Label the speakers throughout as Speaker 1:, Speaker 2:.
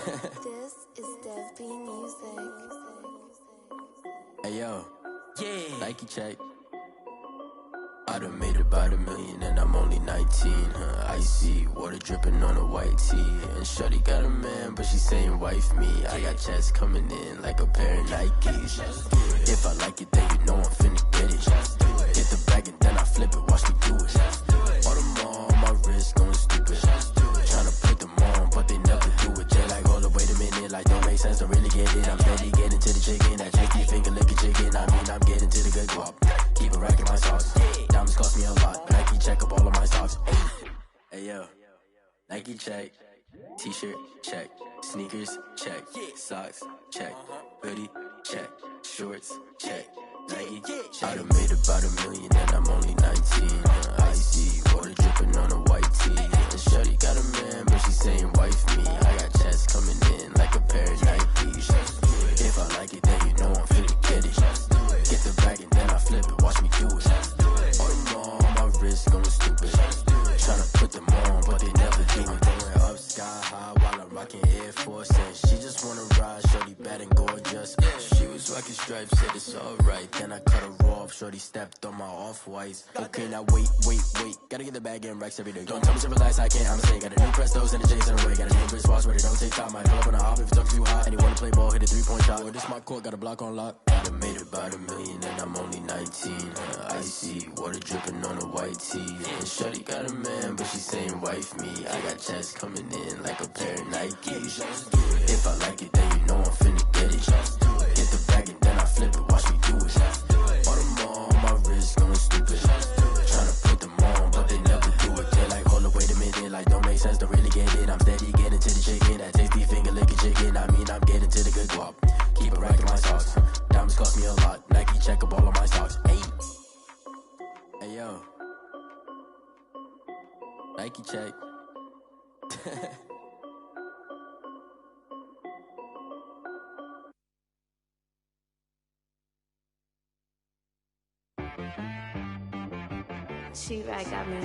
Speaker 1: This is Dev B Music.
Speaker 2: Hey yo, yeah, Nike check. I done made about $1 million and I'm only 19. Icy water dripping on a white tee. And shorty got a man, but she saying wife me. I got checks coming in like a pair of Nikes. If I like it, then you know I'm finna get it. Hit the bag and then I flip it, watch me do it. All them on my wrist going stupid. Tryna put them on, but they never do it. They like, hold up, wait a minute, like don't make sense, don't really get it. I'm steady getting to the chicken, that chicky finger licking chicken. I mean, I'm getting to the good guap. Keep a rack in my socks. Diamonds cost me a lot, but Nike check up all of my stocks. Hey yo, Nike check. T-shirt check. Sneakers check. Socks check. Hoodie check. Shorts check. Nike I done made about $1 million and I'm only 19. Icy water dripping on a white tee. And shorty got a man, but she saying wife me. I got checks coming in like a pair of Nikes. If I like it, then you know I'm finna get it. Get the bag and then I flip it, watch me do it. All them on my wrist going stupid. Tryna put them on, but they never do it. Going up sky high while I'm rocking Air Force. And she just wanna ride, shorty bad and gorgeous. She was rocking stripes, said it's alright. Then I cut her off, shorty stepped on my off-whites. Okay, now wait. Gotta get the bag and racks every day. Don't tell me to relax, I can't, I'm saying. Got a new Prestos and the J's in the way. Got a new British watch, but it don't take time. I pull up on a hop if it's up too hot. And you wanna play ball, hit a 3-point shot. Or this my court, got a block on lock. I done made about $1 million and I'm only 19. Icy water dripping on a white tee. And shorty got a man, but she saying wife me. I got checks coming in like a pair of Nikes. If I like it, then you know I'm finna get it. Hit the bag and then I flip it, watch me do it. All them on my wrist going stupid. Tryna put them on, but they never do it. They like, hold up, wait a minute, like don't make sense, don't really get it. I'm steady getting to the chicken, that tasty finger licking chicken. I mean, I'm getting to the good guap. Keep a rack in my socks. Diamonds cost me a lot. Nike check up all of my stocks. Hey yo, Nike check.
Speaker 1: She right got me.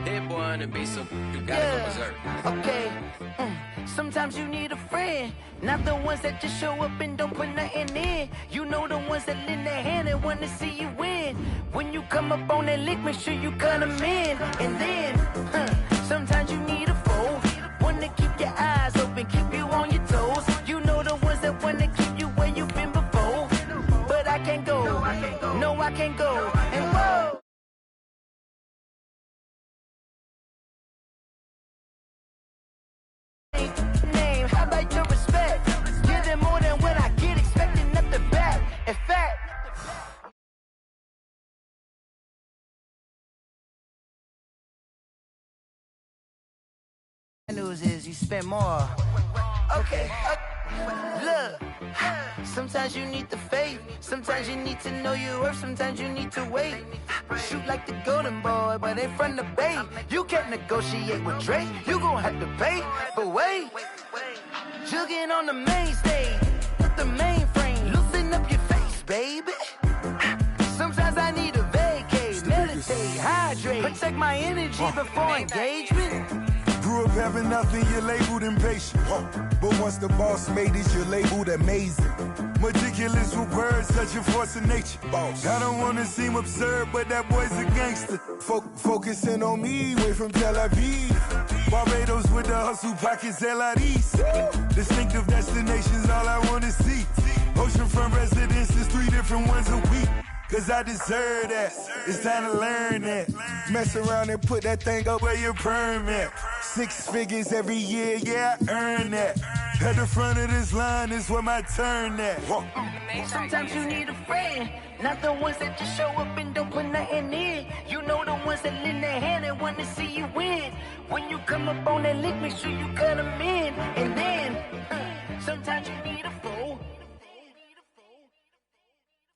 Speaker 3: Hit boy on the beat, so you gotta go berserk.
Speaker 4: Okay. Sometimes you need a friend, not the ones that just show up and don't put nothing in. You know the ones that lend their hand and wanna see you win. When you come up on that lick, make sure you cut them in. And then, sometimes you need a foe, one to keep your eyes open, keep you on your toes. You know the ones that wanna keep you where you've been before. But I can't go, no I can't go. And whoa. Name, how about your respect? Give them more than what I get, expecting nothing back. In fact, news is you spend more. Okay, look. Sometimes you need the faith. Sometimes you need to know your worth. Sometimes you need to wait. Shoot like the golden boy, but in front of Bay. You can't negotiate with Drake. You gon' have to pay. But wait, jugging on the main stage with the mainframe. Loosen up your face, baby. Sometimes I need a vacate, meditate, hydrate, protect my energy before engagement.
Speaker 5: Grew up having nothing, you're labeled impatient. But once the boss made it, you're labeled amazing. Meticulous with words, such a force of nature. I don't wanna seem absurd, but that boy's a gangster. Focusing on me, way from Tel Aviv. Barbados with the hustle pockets, LIDs. Distinctive destinations, all I wanna see. Oceanfront residences, 3 different ones a week. Cause I deserve that, it's time to learn that. Mess around and put that thing up where your permit. 6 figures every year, yeah, I earn that. At the front of this line is where my turn at.
Speaker 4: Sometimes you need a friend, not the ones that just show up and don't put nothing in. You know the ones that lend their hand and wanna see you win. When you come up on that lick, make sure you cut them in. And then, sometimes you need a fool.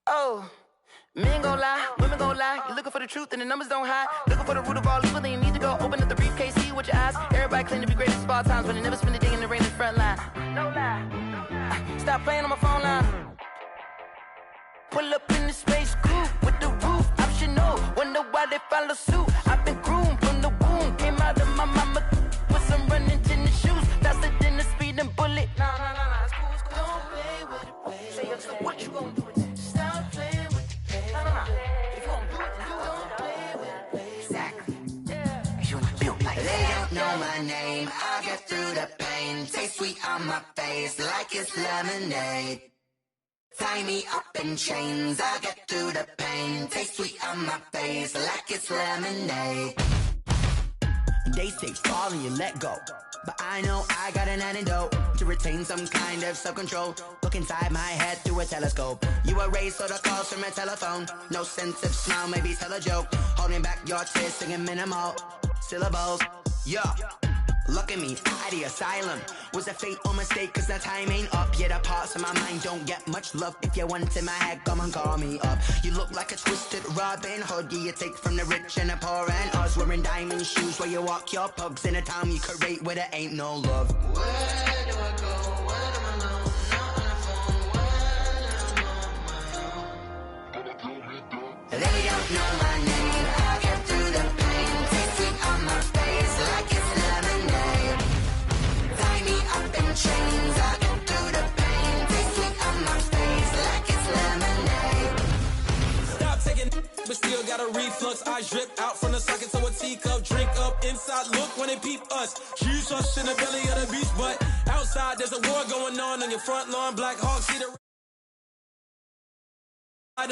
Speaker 4: Oh. Men gon' lie, women gon' lie. You're looking for the truth and the numbers don't hide. Looking for the root of all evil, then you need to go open up the briefcase, see with your eyes. Everybody claim to be greatest of all times, but they never spend a day in the rain in the front line. No lie. Stop playing on my phone line. Pull up in the space coupe with the roof optional. Wonder why they follow suit. I've been groomed. name. I get through the pain. Taste sweet on my face like it's lemonade. Tie me up in chains. I get through the pain. Taste sweet on my face like it's lemonade. They say fall and you let go, but I know I got an antidote to retain some kind of self-control. Look inside my head through a telescope. You erase all the calls from a telephone. No sense of smile, maybe tell a joke. Holding back your tears, singing minimal syllables. Yeah, look at me, at the asylum. Was a fate or mistake, cause the time ain't up. Yet the parts of my mind don't get much love. If you want in my head, come and call me up. You look like a twisted Robin Hood. Yeah, you take from the rich and the poor and us. Wearing diamond shoes where you walk your pugs. In a town you create where there ain't no love. Where do I go? When am I alone? Not on the phone. When I'm on my own. They don't know my name. I get through the pain. Taste sweet on my face like it's lemonade. Tie me up in chains. I get through the pain. Taste sweet on my face like it's lemonade.
Speaker 6: Stop taking, but still got a reflux. Eyes drip out from the socket to a teacup. Drink up inside, look when they peep us. Huge us in the belly of the beast, but outside there's a war going on your front lawn. Black Hawk see the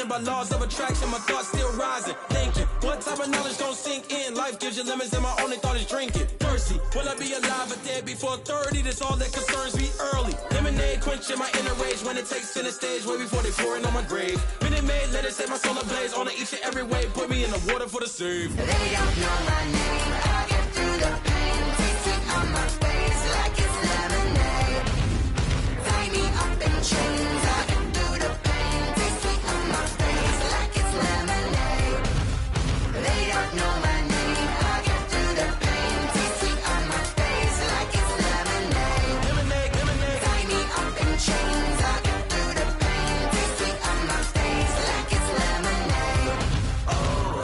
Speaker 6: by laws of attraction, my thoughts still rising. Thinking, what type of knowledge don't sink in? Life gives you lemons, and my only thought is drinking. Thirsty, will I be alive or dead before 30? That's all that concerns me early. Lemonade quenching my inner rage when it takes center stage, way before they pour it on my grave. Minute Maid, let it set my soul ablaze. On each and every way, put me in the water for the save.
Speaker 4: They don't know my name. I get through the pain. Taste sweet on my face like it's lemonade. Tie me up in chains. I get through the pain. Taste sweet on my face like it's lemonade. They don't know my name. I get through the pain. Taste sweet on my face like it's lemonade.
Speaker 6: Lemonade, lemonade.
Speaker 4: Tie me up in chains. I get through the pain. Taste sweet on my face like it's lemonade. Oh.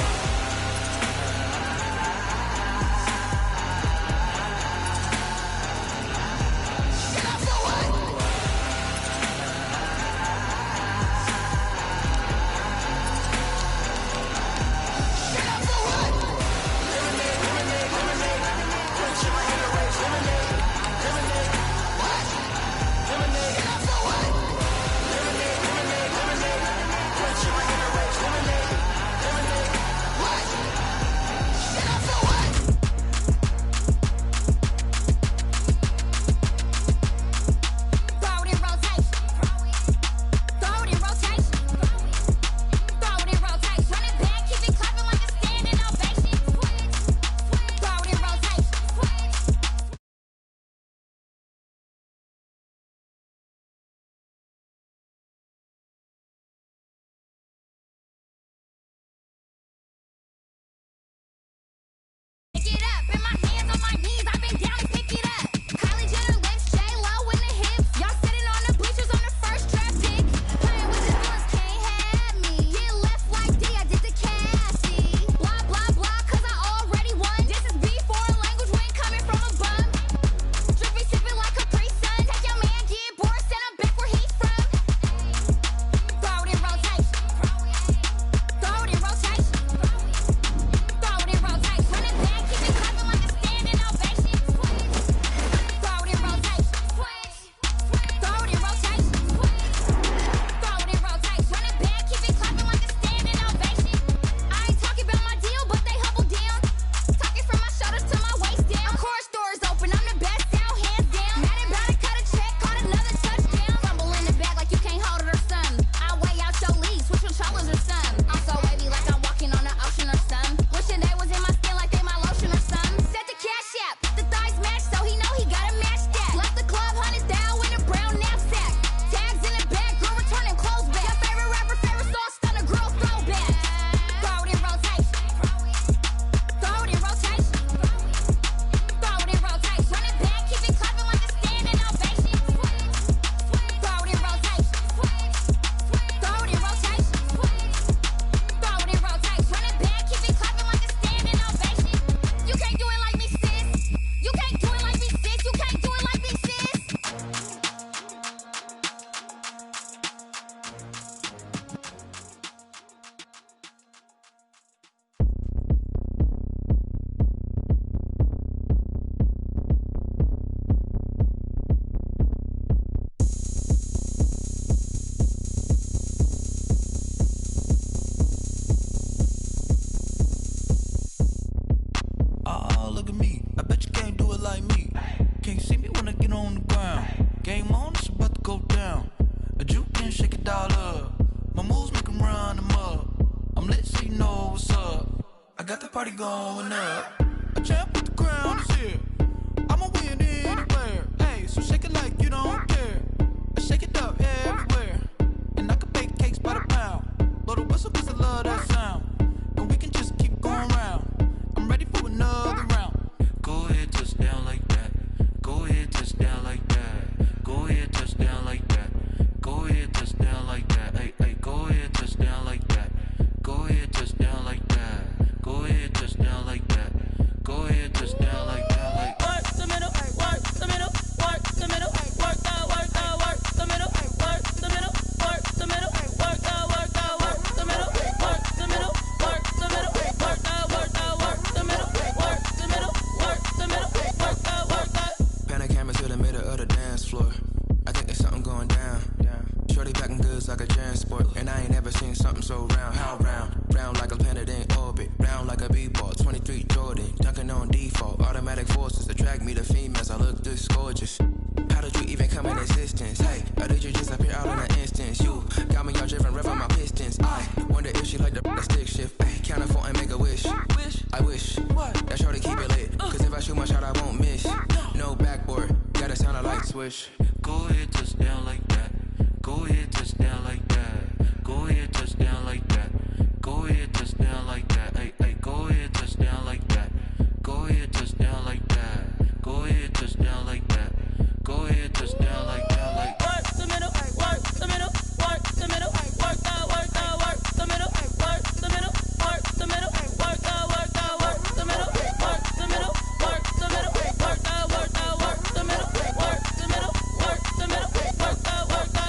Speaker 7: I bet you can't do it like me. Can't see me when I get on the ground. Game on, it's about to go down. A juke can shake it all up. My moves make them run them up. I'm lit so you know what's up. I got the party going up. A champ with the crown is here. I'ma win anywhere. Hey, so shake it like you don't care. I shake it up everywhere. And I can bake cakes by the pound. Blow the whistle cause I love that sound. And we can just keep going round. I'm ready for another round. Go ahead, touch down like that. Go ahead, touch down like that. Go ahead, touch down like that. Go ahead, touch down like that. Hey, hey, go ahead, touch down like that. Go ahead, touch down like that. Go ahead, touch down like that. Go ahead, touch down like that. Like
Speaker 6: work the middle, work the middle, work the middle, work the middle, work the middle, work the middle, work the middle, work the middle, work the middle, work the middle, work the middle, work the middle, work the.
Speaker 8: Pan the camera to the middle of the dance floor. I think there's something going down. Shorty packing goods like a transport, and I ain't never seen something so round. How round? Round like a planet in orbit, round like a b-ball. 23 Jordan, dunking on default. Automatic forces attract me to females. I look this gorgeous. How did you even come in existence? Hey, or did you just appear out in an instance? You got me all driven, revving my pistons. I wonder if she like the stick shift. Ay, count it 4 and make a wish. I wish that shorty keep it lit. Cause if I shoot my shot, I won't miss. No backboard, gotta sound a light switch.
Speaker 7: go ahead, touch down like that. Go ahead, touch down like that. Go ahead, touch down like that. Go ahead, touch down like that. Hey, hey, go ahead, touch down like that. Go ahead, touch down like that. Go ahead, touch down like that. Go ahead, touch down like that. Like
Speaker 6: work the middle, work the middle, work the middle, work the middle, work the middle, work the middle, work the middle, work the middle, work the middle, work the middle, work the middle, work the middle, work the.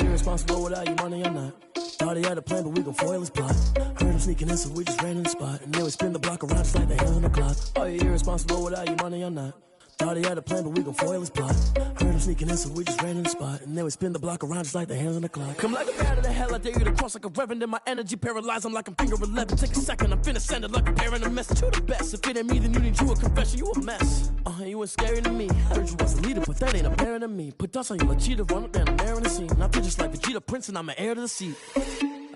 Speaker 9: Irresponsible without your money or not. Thought he had a plan, but we gon' foil his plot. Heard him sneaking in, so we just ran in the spot. And then we spin the block around just like the hands on the clock. Are you irresponsible without your money or not? Thought he had a plan, but we gon' foil his plot. Heard him sneaking in, so we just ran in the spot. And then we spin the block around just like the hands on the clock. Come like a bat of the hell, I dare you to cross like a reverend. In my energy paralyzed, I'm like I'm finger 11. Take a second, I'm finna send it like a parent a message to the best. If it ain't me, then you need you a confession, you a mess. You ain't scary to me. Heard you was a leader, but that ain't apparent to me. Put dust on you like cheetah, run up down the air in the scene. I feel just like Vegeta Prince, and I'm an heir to the seat.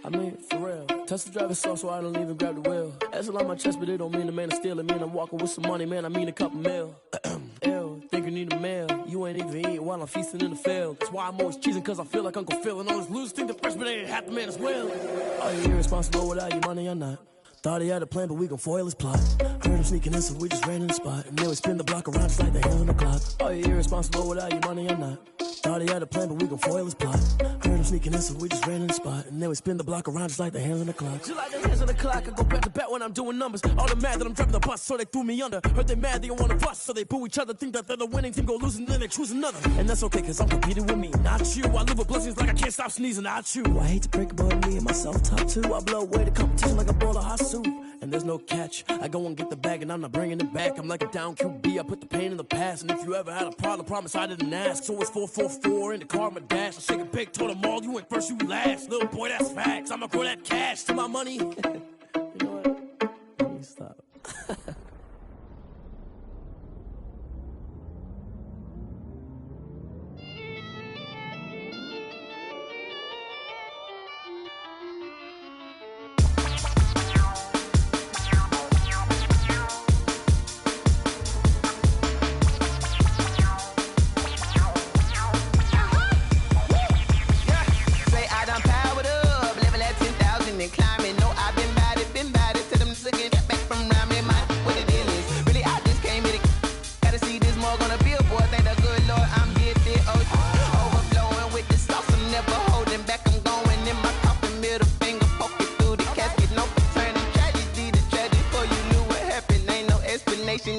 Speaker 9: I mean, for real. Touch the driver's soft, so I don't even grab the wheel. That's a lot on my chest, but it don't mean the man is stealing. Mean I'm walking with some money, man. I mean a couple mil. Ew, think you need a meal. You ain't even eating while I'm feasting in the field. That's why I'm always cheesing, cause I feel like Uncle Phil. And all this losers think the freshman ain't half the man as well. Are you irresponsible without your money or not? Thought he had a plan, but we gon' foil his plot. Heard him sneaking in, so we just ran in the spot. And then we spin the block around just like the hands on the clock. Are you irresponsible without your money or not? Thought he had a plan, but we gon' foil his plot. Heard him sneaking in, so we just ran in the spot. And then we spin the block around just like the hands on the clock. Just like the hands on the clock, I go back to back when I'm doing numbers. All the mad that I'm driving the bus, so they threw me under. Heard they mad, they don't wanna bust, so they boo each other. Think that they're the winning team, go losing, then they choose another. And that's okay, cause I'm competing with me, not you. I live with blessings like I can't stop sneezing, not you. I hate to break it, but me and myself top two. I blow away the competition like a bowl of hot soup. And there's no catch. I go and get the bag and I'm not bringing it back. I'm like a down QB, I put the pain in the past. And if you ever had a problem, promise I didn't ask. So it's 444 in the car, my dash. I shake a big, told them all, you went first, you last. Little boy, that's facts. I'ma grow that cash to my money. You know what? Let me stop.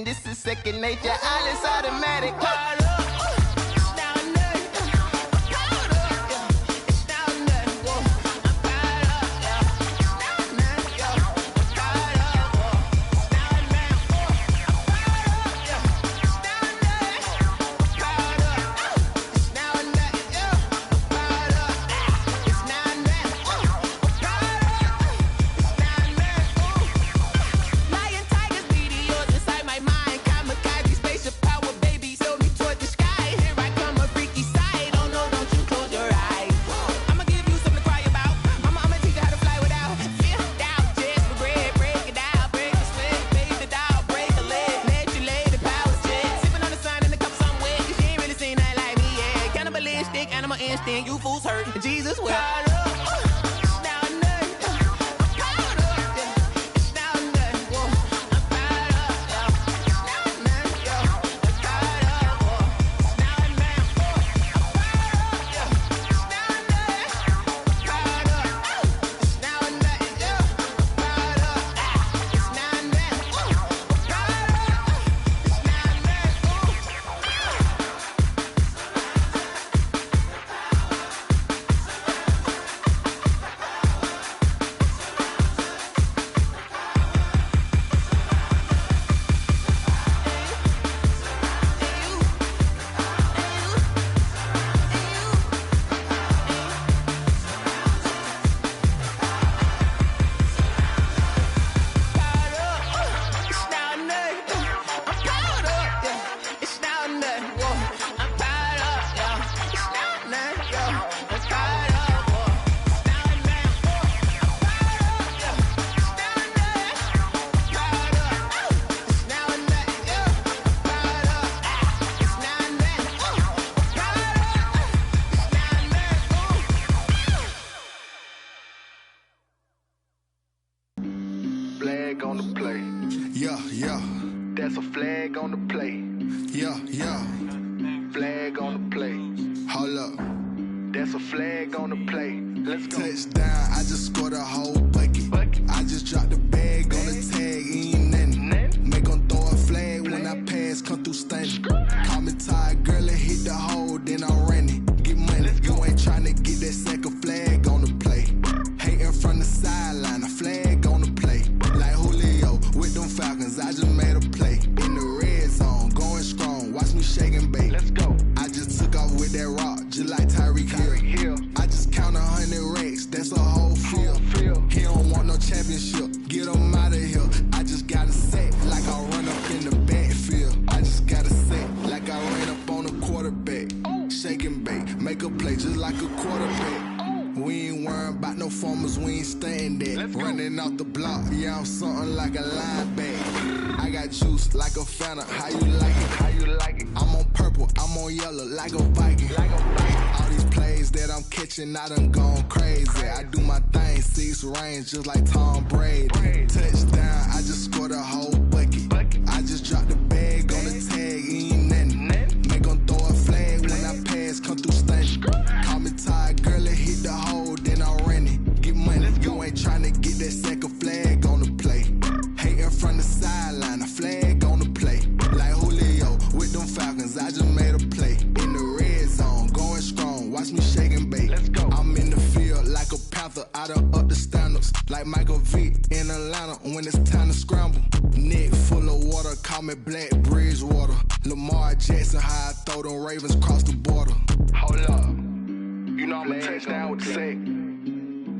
Speaker 4: This is second nature, all is automatic. Jesus will.
Speaker 10: Flag on the play.
Speaker 5: Yeah, yeah.
Speaker 10: That's a flag on the play.
Speaker 5: Yeah, yeah.
Speaker 10: Flag on the play.
Speaker 5: Hold up.
Speaker 10: That's a flag on the play. Let's go.
Speaker 5: Touchdown, I just scored a whole bucket. I just dropped the bag on the tag, ain't nothing. Make 'em throw a flag when I pass, come through stunning. Call me tired, girl, and hit the hole, then I'm running. Get money, you ain't tryna get that second flag on the play. Hating from the sideline, a flag on the play. Like Julio with them Falcons, I just made a play. In the red zone, going strong, watch me shake and bake.
Speaker 10: Let's go.
Speaker 5: I just took off with that rock, just like Tyreek Hill. I just count 100 racks, that's a whole field. He don't want no championship, get him out of here. I just got a set, like I run up in the backfield. I just got a set, like I ran up on a quarterback. Shake and bake, make a play just like a quarterback. We ain't worrying about no formers, we ain't staying there. Running off the block, yeah, I'm something like a linebacker. I got juice like a Fanta, how you like it?
Speaker 10: How you like it?
Speaker 5: I'm on purple, I'm on yellow, like a Viking. All these plays that I'm catching, I done gone crazy. I do my thing, 6 range, just like Tom Brady. Touchdown, I just scored a whole bucket. I just dropped the bag on the tag, ain't nothing. Make 'em throw a flag when I pass, come through stunning. Call me tired, girl, and hit the hole, then I'm running. Get money, you ain't tryna get that second flag on the play. Hating from the sideline, a flag on the play. Like Julio with them Falcons, I just made a play. In the red zone, going strong, watch me shake and bake.
Speaker 10: Let's go.
Speaker 5: I'm in the field like a Panther, I done up the standards. Like Michael Vick in Atlanta when it's time to scramble. Neck full of water, call me Black Bridgewater. Lamar Jackson, how I throw them Ravens cross the border.
Speaker 10: Hold up. You know I'm a touchdown with the sack.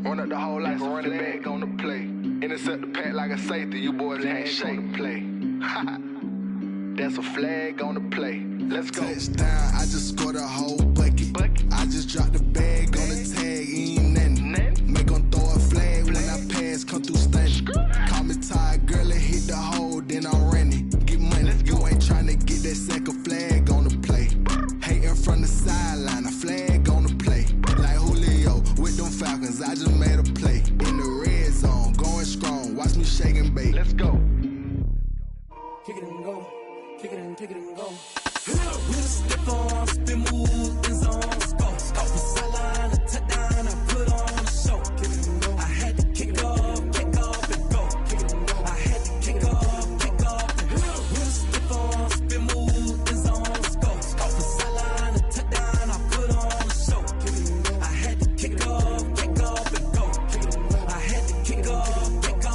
Speaker 10: Run up the hole like a running back on the play. Intercept the pack like a safety, you boys can't shake the play. That's a flag on the play. Let's go.
Speaker 5: Touchdown, I just scored a whole bucket. I just dropped the bag on the tag, ain't nothing. Make 'em throw a flag when I pass, come through stunning. Call me tired, girl, and hit the hole, then I'm running. Get money, you ain't tryna get that second flag on the play. Hating from the sideline, a flag on the play. Like Julio with them Falcons, I just made a play. In the red zone, going strong, watch me shake and bake.
Speaker 10: Let's go.
Speaker 9: Kick it and go, kick it and go.
Speaker 7: With a step on, spin move, in zone, scope. From sideline to touchdown, I put on a show. I had to kick off and go. I had to kick off and go. With a step on, spin move, in zone, scope. From sideline to touchdown, I put on a show. I had to kick off and go. I had to kick off and go.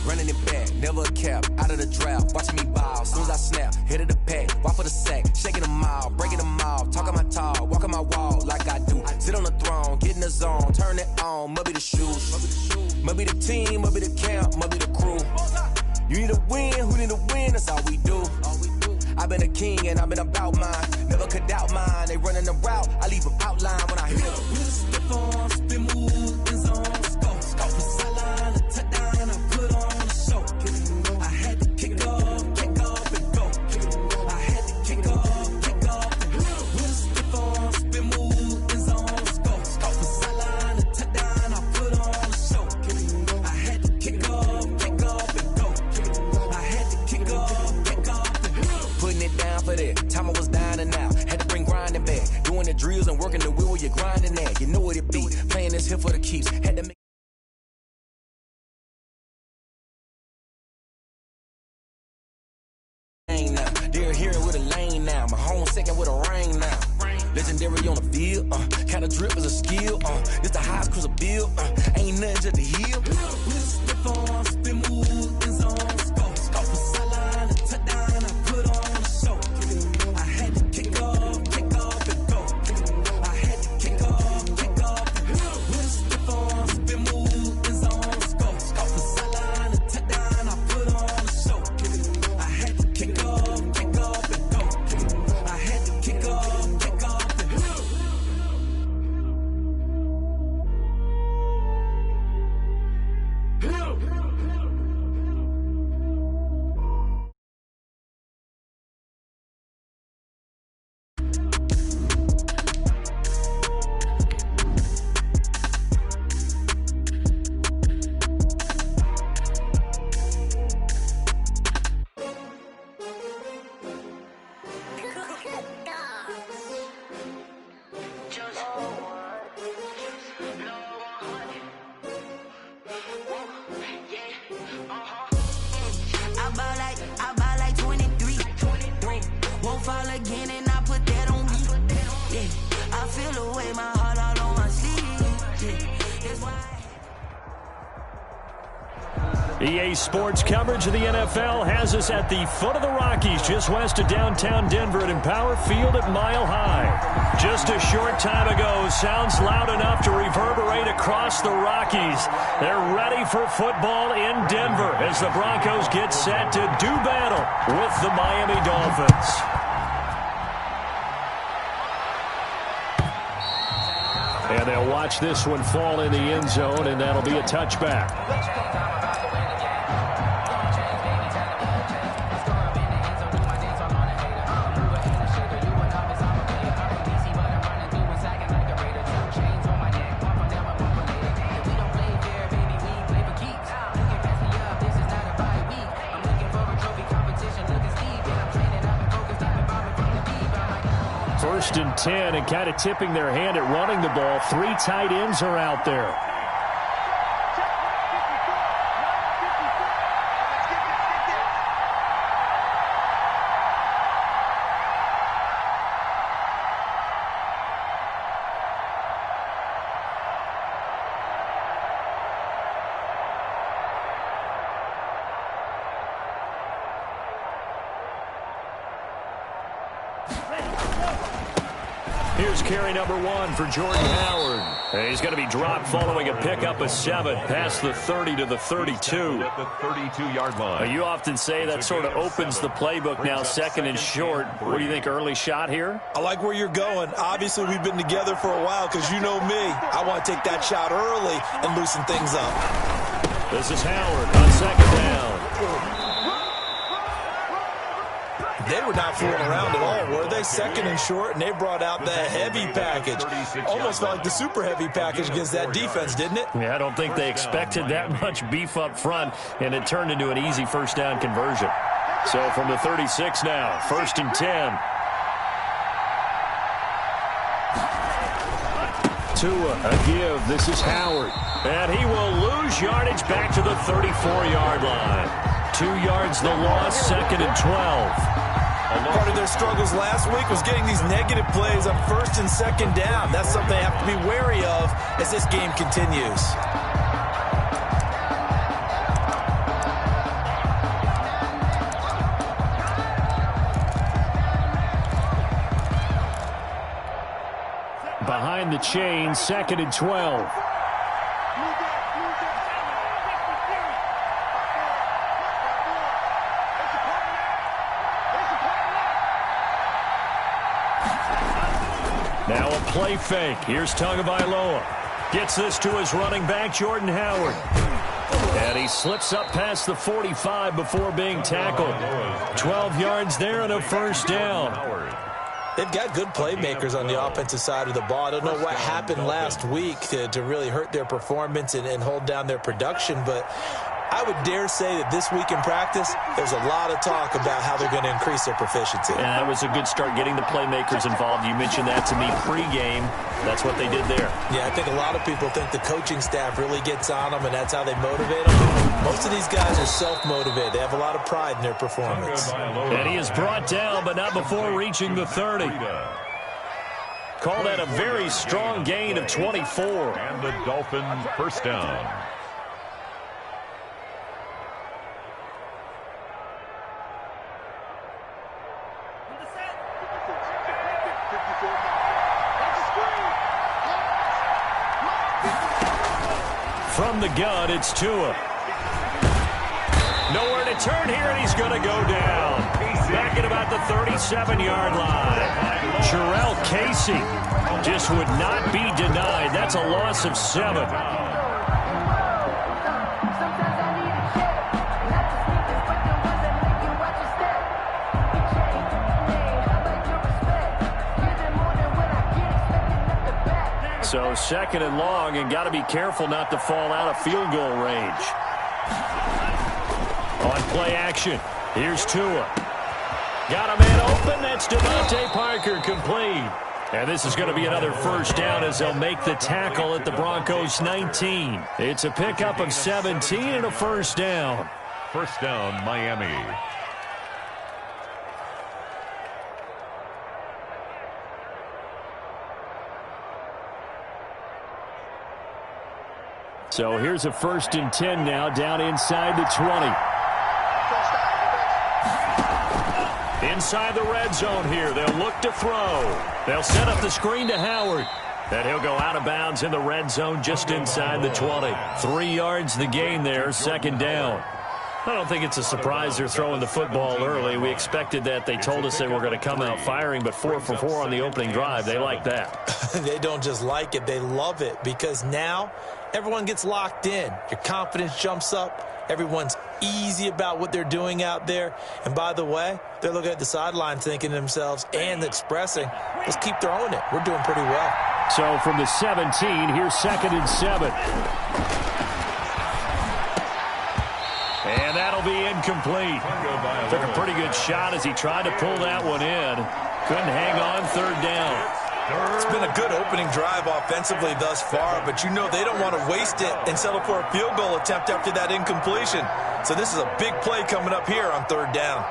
Speaker 11: Running it back, never a cap, out of the drought, watching me ball. Soon as I snap, hit of the pack, walk for the sack, shaking them all, breaking them off, talking my talk, walking my wall like I do. Sit on the throne, get in the zone, turn it on, must be the shoes, must be the team, must be the camp, must be the crew. You need a win, who need a win, that's all we do. I've been a king and I've been about mine, never could doubt mine. They running the route, I leave them outline when I hit them.
Speaker 7: With a step on, spin move, in zone, scope. From sideline to touchdown, I put on a show. I had to kick off and go. I had to kick off and go. With a step on, spin move, in zone, scope. From
Speaker 11: you're grinding that, you know what it be. Playing this here for the keeps. Had to make now. They're here with a lane now. My home second with a ring now. Legendary on the field, kinda drip is a skill, this the highest cruiser bill, ain't nothing just to heal. Slip on, spin move, in zone, scope from sideline to touchdown, I put on a show. I had to kick off and go. I had to kick off and go. Slip on, spin move, in zone, scope from sideline to touchdown, I put on a show. I had to kick off and go. I had to kick off.
Speaker 12: EA Sports coverage of the NFL has us at the foot of the Rockies, just west of downtown Denver at Empower Field at Mile High. Just a short time ago, sounds loud enough to reverberate across the Rockies. They're ready for football in Denver as the Broncos get set to do battle with the Miami Dolphins. And they'll watch this one fall in the end zone, and that'll be a touchback. First and 10, and kind of tipping their hand at running the ball. 3 tight ends are out there. Here's carry number 1 for Jordan Howard. And he's going to be dropped following a pickup of 7 past the 30 to the 32.
Speaker 13: At the 32-yard line.
Speaker 12: You often say that sort of opens the playbook now, second and short. What do you think, early shot here?
Speaker 14: I like where you're going. Obviously, we've been together for a while because you know me. I want to take that shot early and loosen things up.
Speaker 12: This is Howard on second down.
Speaker 14: They were not fooling around at all, were they? Second and short, and they brought out the heavy package. Almost felt like the super heavy package against that defense, didn't it?
Speaker 12: Yeah, I don't think they expected that much beef up front, and it turned into an easy first down conversion. So from the 36 now, first and 10. Tua, a give. This is Howard. And he will lose yardage back to the 34-yard line. 2 yards the loss, second and 12.
Speaker 14: Part of their struggles last week was getting these negative plays on first and second down. That's something they have to be wary of as this game continues.
Speaker 12: Behind the chain, second and 12. Now a play fake. Here's Tagovailoa. Gets this to his running back, Jordan Howard. And he slips up past the 45 before being tackled. 12 yards there and a first down.
Speaker 14: They've got good playmakers on the offensive side of the ball. I don't know what happened last week to really hurt their performance and hold down their production, but I would dare say that this week in practice, there's a lot of talk about how they're going to increase their proficiency.
Speaker 12: And that was a good start getting the playmakers involved. You mentioned that to me pregame. That's what they did there.
Speaker 14: Yeah, I think a lot of people think the coaching staff really gets on them, and that's how they motivate them. Most of these guys are self-motivated. They have a lot of pride in their performance.
Speaker 12: And he is brought down, but not before reaching the 30. Call that a very strong gain of 24.
Speaker 13: And the Dolphins first down.
Speaker 12: From the gun, it's Tua. Nowhere to turn here, and he's going to go down. Back at about the 37-yard line. Jarrell Casey just would not be denied. That's a loss of 7. So 2nd and long, and got to be careful not to fall out of field goal range. On play action, here's Tua. Got a man open. That's Devontae Parker, complete. And this is going to be another first down as they'll make the tackle at the Broncos 19. It's a pickup of 17 and a first down.
Speaker 13: First down, Miami.
Speaker 12: So here's a 1st and 10 now, down inside the 20. Inside the red zone here. They'll look to throw. They'll set up the screen to Howard. And he'll go out of bounds in the red zone just inside the 20. 3 yards the gain there, 2nd down. I don't think it's a surprise they're throwing the football early. We expected that. They told us they were going to come out firing, but 4 for 4 on the opening drive. They like that.
Speaker 14: They don't just like it. They love it because now everyone gets locked in. Your confidence jumps up. Everyone's easy about what they're doing out there. And by the way, they're looking at the sideline thinking to themselves and expressing, let's keep throwing it. We're doing pretty well.
Speaker 12: So from the 17, here's 2nd and 7. And that'll be incomplete. Took a pretty good shot as he tried to pull that one in. Couldn't hang on, 3rd down.
Speaker 14: It's been a good opening drive offensively thus far, but you know they don't want to waste it and settle for a field goal attempt after that incompletion. So this is a big play coming up here on 3rd down.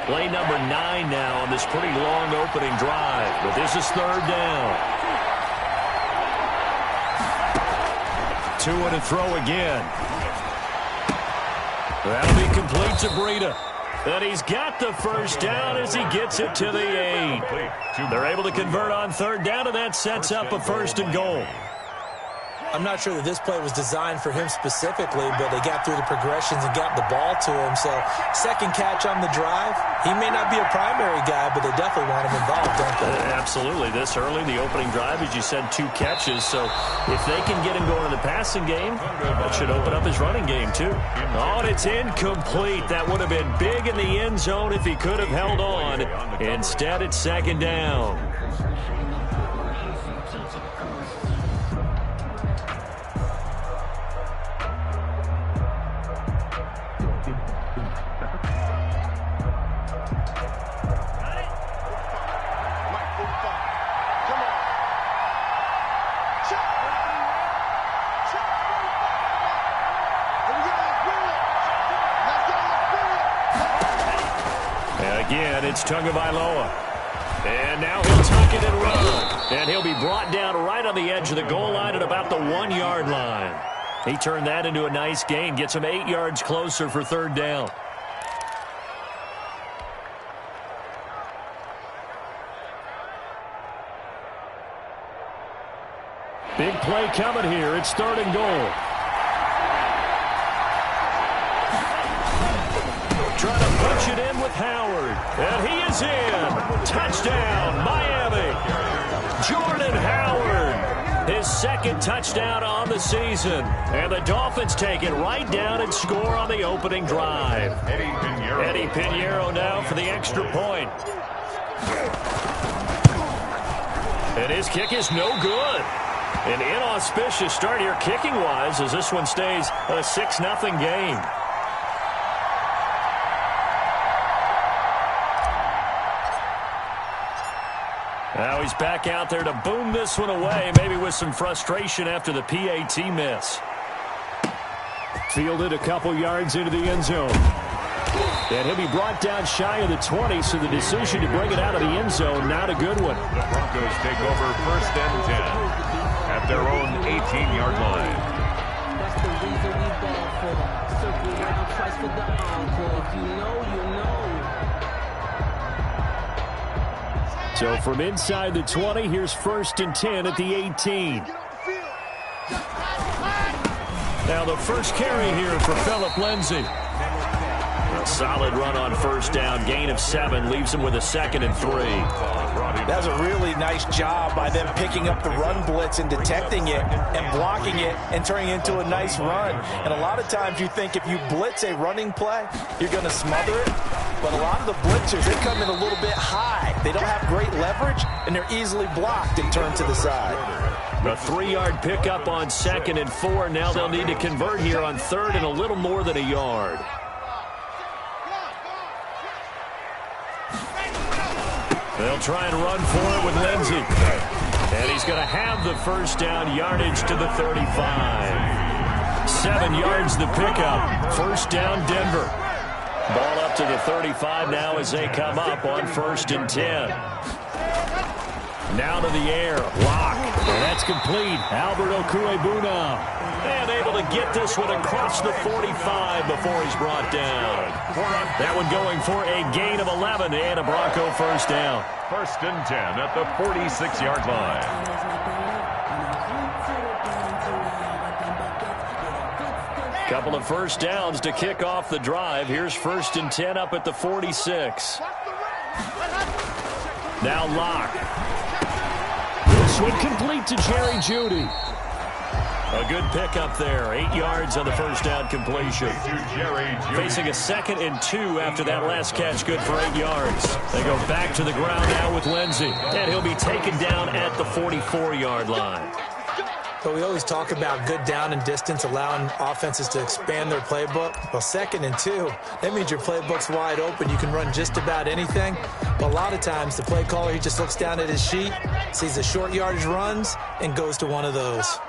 Speaker 12: Play number 9 now on this pretty long opening drive, but this is 3rd down. Tua to throw again. That'll be complete to Breida. And he's got the first down as he gets it to the 8. They're able to convert on 3rd down, and that sets up a 1st and goal.
Speaker 14: I'm not sure that this play was designed for him specifically, but they got through the progressions and got the ball to him. So 2nd catch on the drive. He may not be a primary guy, but they definitely want him involved, don't they?
Speaker 12: Absolutely. This early, the opening drive, as you said, 2 catches. So if they can get him going in the passing game, that should open up his running game too. Oh, and it's incomplete. That would have been big in the end zone if he could have held on. Instead, it's 2nd down. Again, it's Tagovailoa. And now he'll tuck it and run. And he'll be brought down right on the edge of the goal line at about the 1-yard line. He turned that into a nice gain. Gets him 8 yards closer for 3rd down. Big play coming here. It's 3rd and goal. Trying to punch it in with Howard. And he is in. Touchdown, Miami. Jordan Howard. His 2nd touchdown on the season. And the Dolphins take it right down and score on the opening drive. Eddie Pinheiro now for the extra point. And his kick is no good. An inauspicious start here kicking-wise as this one stays a 6-0 game. Now he's back out there to boom this one away, maybe with some frustration after the PAT miss. Fielded a couple yards into the end zone. And he'll be brought down shy of the 20, so the decision to bring it out of the end zone, not a good one.
Speaker 13: The Broncos take over 1st and 10 at their own 18-yard line.
Speaker 15: That's the reason we ball for. Circle around twice for the encore. If you know, you know.
Speaker 12: So from inside the 20, here's 1st and 10 at the 18. Now the first carry here for Phillip Lindsay. A solid run on 1st down, gain of 7, leaves him with a 2nd and 3.
Speaker 14: That was a really nice job by them picking up the run blitz and detecting it and blocking it and turning it into a nice run. And a lot of times you think if you blitz a running play, you're going to smother it. But a lot of the blitzers, they come in a little bit high. They don't have great leverage, and they're easily blocked and turned to the side.
Speaker 12: A 3-yard pickup on 2nd and 4. Now they'll need to convert here on 3rd and a little more than a yard. They'll try and run for it with Lindsay. And he's going to have the 1st down, yardage to the 35. 7 yards the pickup. 1st down, Denver. Ball up to the 35 now as they come up on 1st and 10. Now to the air. Lock. And that's complete. Albert Okuebuna. And able to get this one across the 45 before he's brought down. That one going for a gain of 11 and a Bronco 1st down.
Speaker 13: 1st and 10 at the 46-yard line.
Speaker 12: Couple of 1st downs to kick off the drive. Here's 1st and 10 up at the 46. Now Locke. This one complete to Jerry Jeudy. A good pickup there. 8 yards on the 1st down completion. Facing a 2nd and 2 after that last catch. Good for 8 yards. They go back to the ground now with Lindsay. And he'll be taken down at the 44-yard line.
Speaker 14: So we always talk about good down and distance, allowing offenses to expand their playbook. Well, 2nd and 2, that means your playbook's wide open. You can run just about anything. But a lot of times, the play caller, he just looks down at his sheet, sees the short yardage runs, and goes to one of those.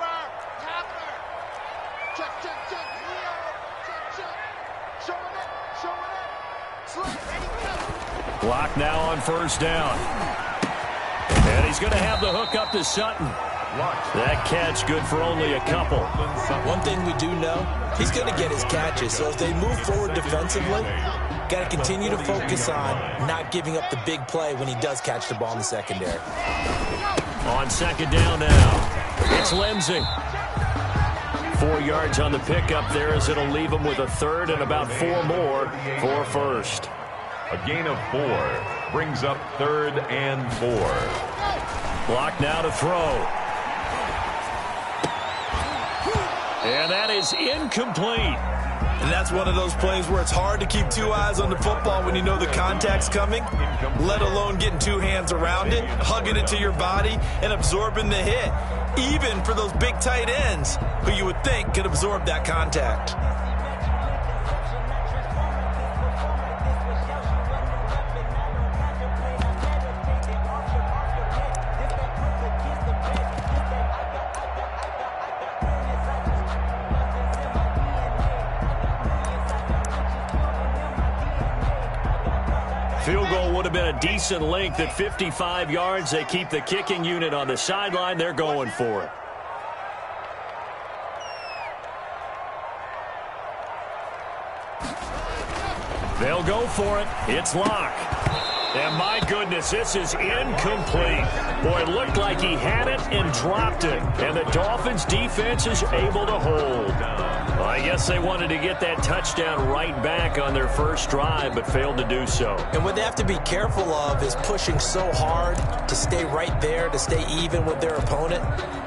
Speaker 12: Block now on 1st down. And he's going to have the hook up to Sutton. That catch good for only a couple.
Speaker 14: One thing we do know, he's going to get his catches. So as they move forward defensively, got to continue to focus on not giving up the big play when he does catch the ball in the secondary.
Speaker 12: On 2nd down now, it's Lindsay. 4 yards on the pickup there as it'll leave him with a 3rd and about 4 more for 1st.
Speaker 13: A gain of 4 brings up 3rd and 4.
Speaker 12: Block now to throw. And that is incomplete.
Speaker 14: And that's one of those plays where it's hard to keep 2 eyes on the football when you know the contact's coming, let alone getting 2 hands around it, hugging it to your body, and absorbing the hit, even for those big tight ends who you would think could absorb that contact.
Speaker 12: Field goal would have been a decent length at 55 yards. They keep the kicking unit on the sideline. They're going for it. They'll go for it. It's Locke. And my goodness, this is incomplete. Boy, it looked like he had it and dropped it. And the Dolphins defense is able to hold. Well, I guess they wanted to get that touchdown right back on their first drive, but failed to do so.
Speaker 14: And what they have to be careful of is pushing so hard to stay right there, to stay even with their opponent,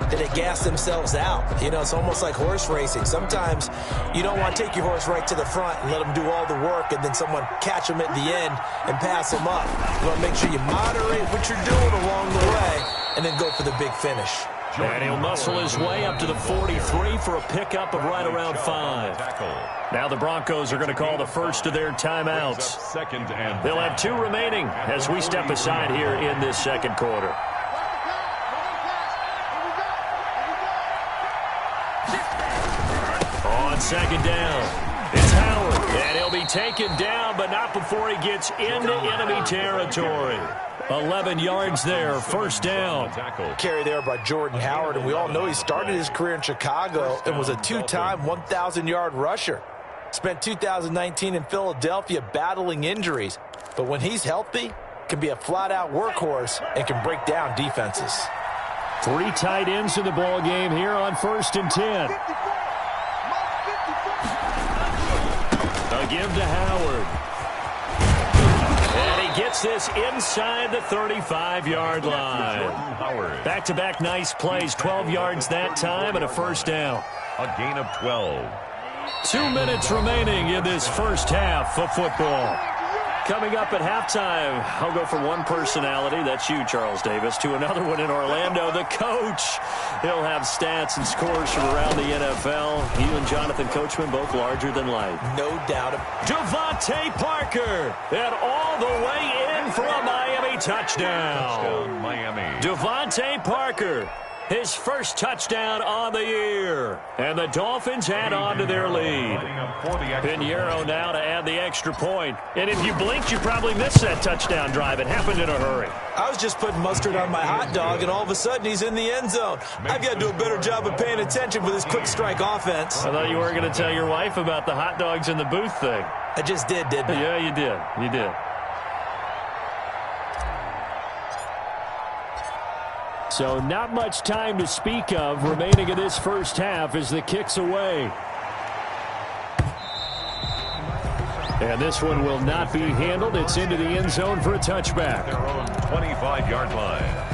Speaker 14: that they gas themselves out. You know, it's almost like horse racing. Sometimes you don't want to take your horse right to the front and let them do all the work, and then someone catch them at the end and pass them up. You want to make sure you moderate what you're doing along the way and then go for the big finish.
Speaker 12: And he'll muscle his way up to the 43 for a pickup of right around 5. Now the Broncos are going to call the first of their timeouts. They'll have 2 remaining as we step aside here in this second quarter. On second down, it's Howard. And he'll be taken down, but not before he gets into enemy territory. 11 yards there, first down.
Speaker 14: Carry there by Jordan Howard, and we all know he started his career in Chicago and was a 2-time 1,000-yard rusher. Spent 2019 in Philadelphia battling injuries, but when he's healthy, can be a flat-out workhorse and can break down defenses.
Speaker 12: 3 tight ends in the ball game here on 1st and 10. A give to Howard. And he gets this inside the 35-yard line. Back-to-back nice plays, 12 yards that time and a first down.
Speaker 13: A gain of 12.
Speaker 12: 2 minutes remaining in this first half of football. Coming up at halftime, I'll go from one personality, that's you, Charles Davis, to another one in Orlando, the coach. He'll have stats and scores from around the NFL. He and Jonathan Coachman both larger than life.
Speaker 14: No doubt.
Speaker 12: Devontae Parker, and all the way in for a Miami touchdown.
Speaker 13: Miami.
Speaker 12: Devontae Parker, his first touchdown on the year. And the Dolphins add on to their lead. Pinheiro now to add the extra point. And if you blinked, you probably missed that touchdown drive. It happened in a hurry.
Speaker 14: I was just putting mustard on my hot dog, and all of a sudden he's in the end zone. I've got to do a better job of paying attention for this quick strike offense.
Speaker 12: I thought you weren't going to tell your wife about the hot dogs in the booth thing.
Speaker 14: I just did, didn't I?
Speaker 12: Yeah, you did. You did. So not much time to speak of remaining in this first half as the kick's away. And this one will not be handled. It's into the end zone for a touchback.
Speaker 13: Their own 25-yard line.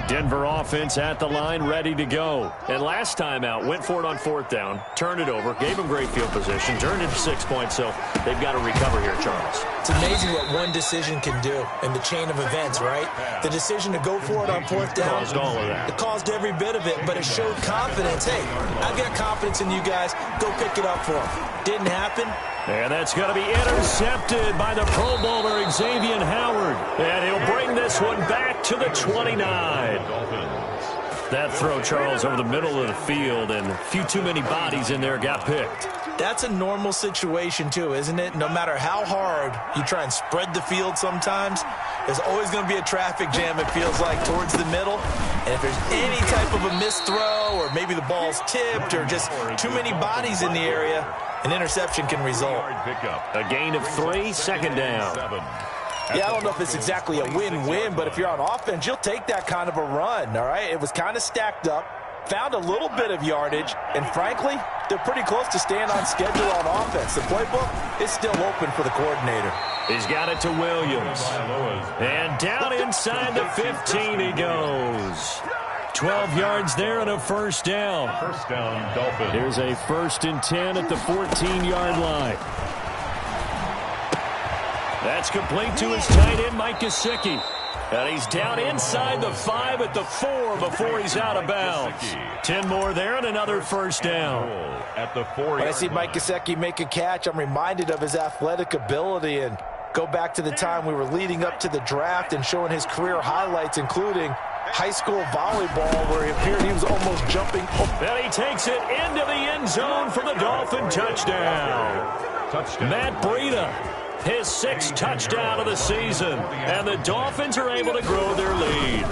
Speaker 12: Denver offense at the line, ready to go. And last time out, went for it on 4th down, turned it over, gave them great field position, turned it to 6 points, so they've got to recover here, Charles.
Speaker 14: It's amazing what one decision can do in the chain of events, right? The decision to go for it on 4th down.
Speaker 12: Caused all of that.
Speaker 14: It caused every bit of it, but it showed confidence. Hey, I've got confidence in you guys. Go pick it up for them. Didn't happen.
Speaker 12: And that's going to be intercepted by the Pro Bowler Xavier Howard. And he'll bring this one back to the 29. That throw, Charles, over the middle of the field, and a few too many bodies in there got picked.
Speaker 14: That's a normal situation, too, isn't it? No matter how hard you try and spread the field sometimes, there's always going to be a traffic jam, it feels like, towards the middle. And if there's any type of a missed throw, or maybe the ball's tipped, or just too many bodies in the area, an interception can result.
Speaker 12: A gain of 3, second down.
Speaker 14: Yeah, I don't know if it's exactly a win-win, but if you're on offense, you'll take that kind of a run, all right? It was kind of stacked up, found a little bit of yardage, and frankly, they're pretty close to staying on schedule on offense. The playbook is still open for the coordinator.
Speaker 12: He's got it to Williams. And down inside the 15 he goes. 12 yards there and a first down.
Speaker 13: First down, Dolphins.
Speaker 12: Here's a 1st and 10 at the 14-yard line. That's complete to his tight end, Mike Gesicki. And he's down inside the 5 at the 4 before he's out of bounds. 10 more there and another first down.
Speaker 13: At the 4.
Speaker 14: When I see Mike Gesicki make a catch, I'm reminded of his athletic ability, and go back to the time we were leading up to the draft and showing his career highlights, including high school volleyball, where he appeared he was almost jumping.
Speaker 12: And he takes it into the end zone for the Dolphin touchdown. Matt Breida, his 6th touchdown of the season, and the Dolphins are able to grow their lead.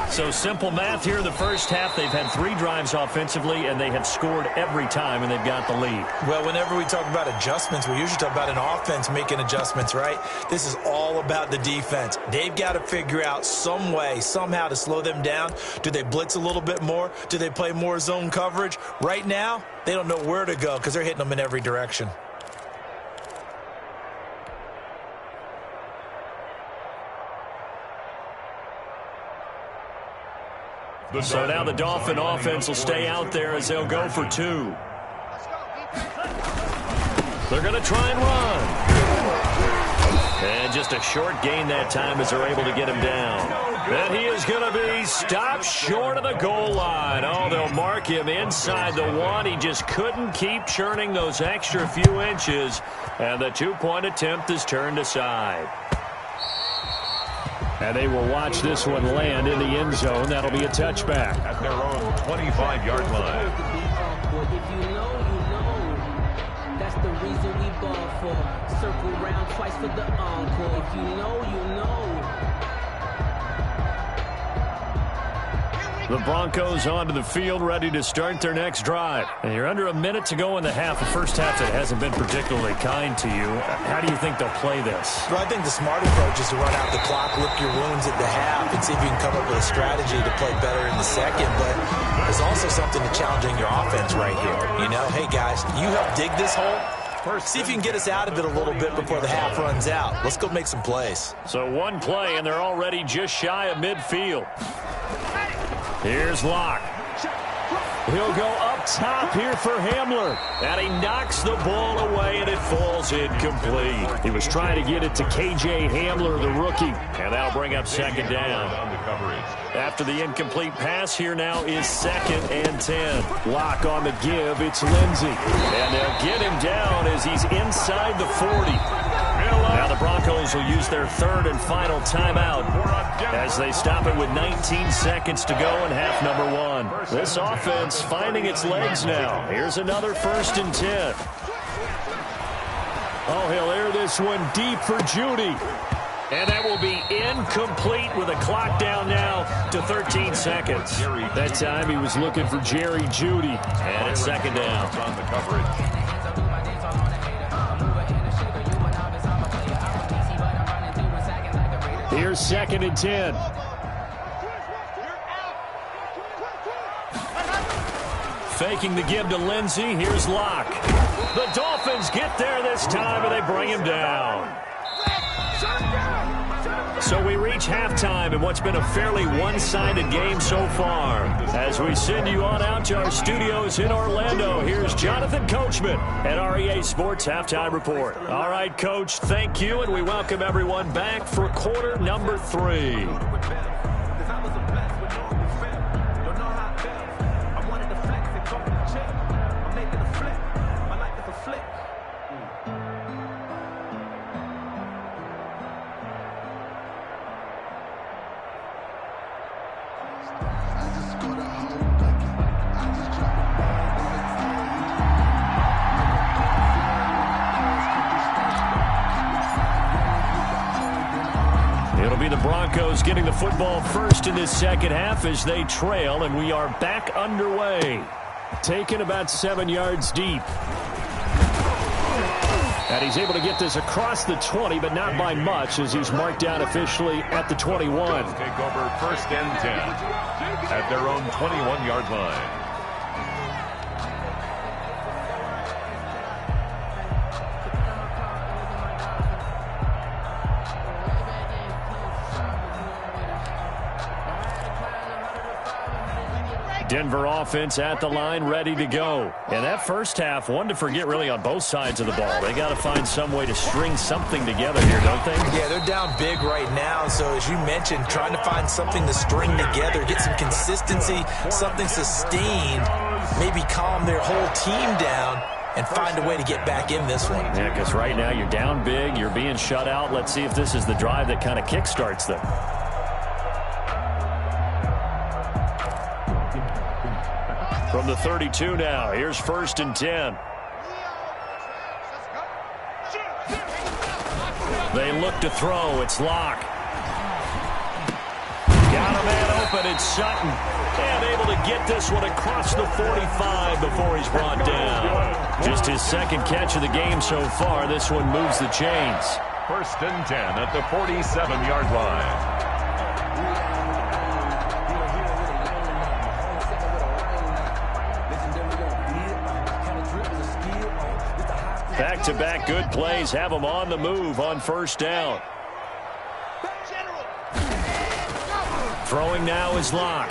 Speaker 12: So simple math here in the first half. They've had 3 drives offensively, and they have scored every time, and they've got the lead.
Speaker 14: Well, whenever we talk about adjustments, we usually talk about an offense making adjustments, right? This is all about the defense. They've got to figure out some way, somehow to slow them down. Do they blitz a little bit more? Do they play more zone coverage? Right now, they don't know where to go because they're hitting them in every direction.
Speaker 12: So now the Dolphin offense will stay out there as they'll go for 2. They're going to try and run. And just a short gain that time as they're able to get him down. And he is going to be stopped short of the goal line. Oh, they'll mark him inside the 1. He just couldn't keep churning those extra few inches. And the 2-point attempt is turned aside. And they will watch this one land in the end zone. That'll be a touchback.
Speaker 13: At their own 25-yard line.
Speaker 15: If you know, you know. That's the reason we ball for. Circle round twice for the encore. If you know, you know.
Speaker 12: The Broncos onto the field, ready to start their next drive. And you're under a minute to go in the half. A first half that hasn't been particularly kind to you. How do you think they'll play this?
Speaker 14: Well, I think the smart approach is to run out the clock, lick your wounds at the half, and see if you can come up with a strategy to play better in the second. But there's also something to challenging your offense right here. You know, hey, guys, you help dig this hole. See if you can get us out of it a little bit before the half runs out. Let's go make some plays.
Speaker 12: So one play, and they're already just shy of midfield. Here's Locke. He'll go up top here for Hamler. And he knocks the ball away, and it falls incomplete. He was trying to get it to K.J. Hamler, the rookie. And that'll bring up second down. After the incomplete pass, here now is 2nd and 10. Locke on the give. It's Lindsey. And they'll get him down as he's inside the 40. Now the Broncos will use their 3rd and final timeout as they stop it with 19 seconds to go in half number 1. This offense finding its legs now. Here's another 1st and 10. Oh, he'll air this one deep for Judy. And that will be incomplete with a clock down now to 13 seconds. That time he was looking for Jerry Judy. And it's 2nd down.
Speaker 13: On the coverage.
Speaker 12: Here's 2nd and 10. Faking the give to Lindsey. Here's Locke. The Dolphins get there this time, and they bring him down. So we reach halftime in what's been a fairly one-sided game so far. As we send you on out to our studios in Orlando, here's Jonathan Coachman at REA Sports Halftime Report. All right, Coach, thank you, and we welcome everyone back for quarter number 3. The Broncos getting the football first in this second half as they trail, and we are back underway. Taken about 7 yards deep. And he's able to get this across the 20, but not by much as he's marked down officially at the 21.
Speaker 13: Take over 1st and 10 at their own 21-yard line.
Speaker 12: Denver offense at the line, ready to go. And that first half, one to forget really on both sides of the ball. They got to find some way to string something together here, don't they?
Speaker 14: Yeah, they're down big right now. So as you mentioned, trying to find something to string together, get some consistency, something sustained, maybe calm their whole team down and find a way to get back in this one.
Speaker 12: Yeah, because right now you're down big, you're being shut out. Let's see if this is the drive that kind of kickstarts them. From the 32 now, here's 1st and 10. They look to throw. It's Locke. Got a man open. It's Sutton. And able to get this one across the 45 before he's brought down. Just his 2nd catch of the game so far. This one moves the chains.
Speaker 13: 1st and 10 at the 47-yard line.
Speaker 12: Back-to-back good plays have them on the move on 1st down. Throwing now is Locke.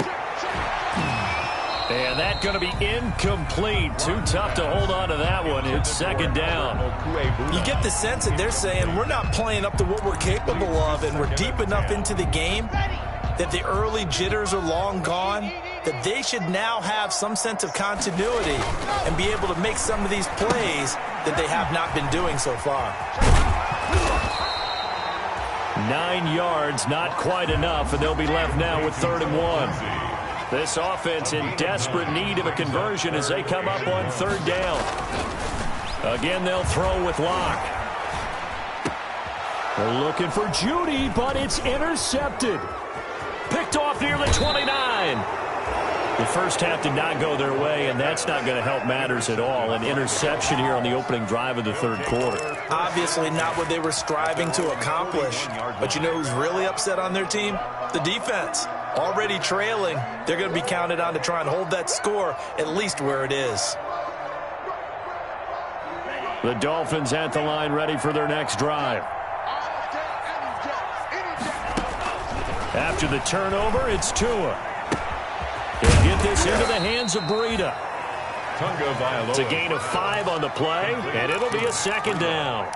Speaker 12: And that's going to be incomplete. Too tough to hold on to that one. It's second down.
Speaker 14: You get the sense that they're saying we're not playing up to what we're capable of, and we're deep enough into the game that the early jitters are long gone, that they should now have some sense of continuity and be able to make some of these plays that they have not been doing so far.
Speaker 12: 9 yards, not quite enough, and they'll be left now with 3rd and 1. This offense in desperate need of a conversion as they come up on 3rd down. Again, they'll throw with Locke. They're looking for Judy, but it's intercepted. Picked off near the 29. The first half did not go their way, and that's not going to help matters at all. An interception here on the opening drive of the 3rd quarter.
Speaker 14: Obviously not what they were striving to accomplish. But you know who's really upset on their team? The defense. Already trailing, they're going to be counted on to try and hold that score at least where it is.
Speaker 12: The Dolphins at the line ready for their next drive. After the turnover, it's Tua. He'll get this into the hands of Breida. It's a gain of 5 on the play, and it'll be a 2nd down.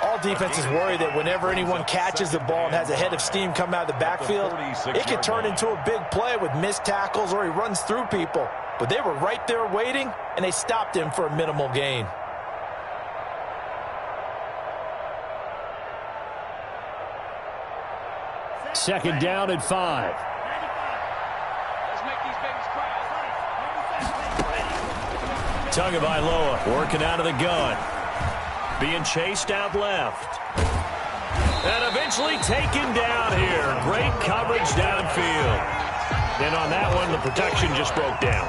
Speaker 14: All defenses worry that whenever anyone catches the ball and has a head of steam come out of the backfield, it could turn into a big play with missed tackles or he runs through people. But they were right there waiting, and they stopped him for a minimal gain.
Speaker 12: Second down at 5. Tagovailoa working out of the gun. Being chased out left. And eventually taken down here. Great coverage downfield. And on that one, the protection just broke down.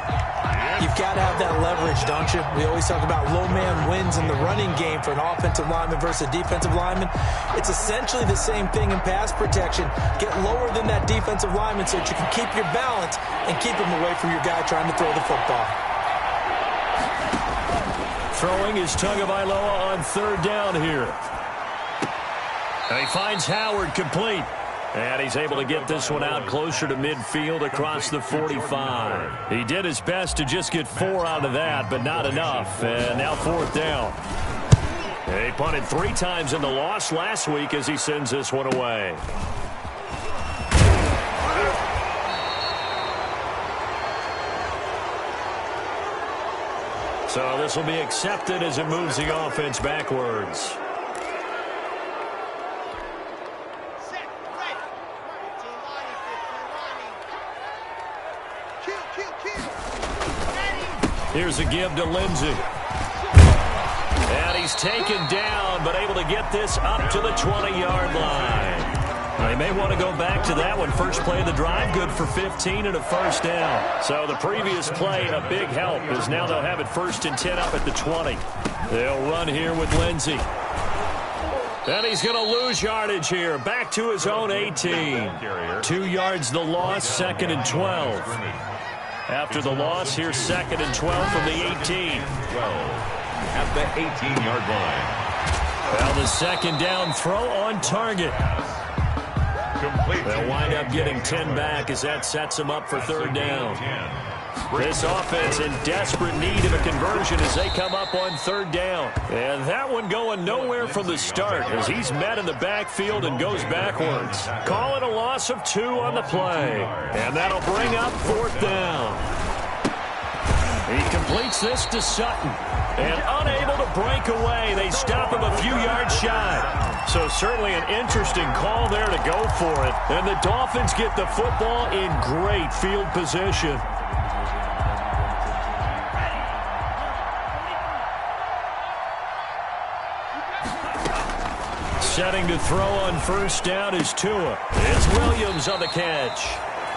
Speaker 14: You've got to have that leverage, don't you? We always talk about low man wins in the running game for an offensive lineman versus a defensive lineman. It's essentially the same thing in pass protection. Get lower than that defensive lineman so that you can keep your balance and keep him away from your guy trying to throw the football.
Speaker 12: Throwing is Tagovailoa on 3rd down here. And he finds Howard complete. And he's able to get this one out closer to midfield across the 45. He did his best to just get 4 out of that, but not enough. And now 4th down. He punted 3 times in the loss last week as he sends this one away. So this will be accepted as it moves the offense backwards. Here's a give to Lindsey. And he's taken down, but able to get this up to the 20-yard line. They may want to go back to that one. First play of the drive, good for 15 and a 1st down. So the previous play, a big help, as now they'll have it 1st and 10 up at the 20. They'll run here with Lindsey. And he's going to lose yardage here. Back to his own 18. 2 yards the loss, 2nd and 12. After the loss, here's 2nd and 12 from the 18.
Speaker 13: 12 at the 18-yard line.
Speaker 12: Well, the 2nd down throw on target. They'll wind up getting 10 back as that sets them up for 3rd down. This offense in desperate need of a conversion as they come up on 3rd down. And that one going nowhere from the start as he's met in the backfield and goes backwards. Call it a loss of 2 on the play. And that'll bring up 4th down. He completes this to Sutton. And unable to break away, they stop him a few yards shy. So certainly an interesting call there to go for it. And the Dolphins get the football in great field position. Setting to throw on 1st down is Tua. It's Williams on the catch.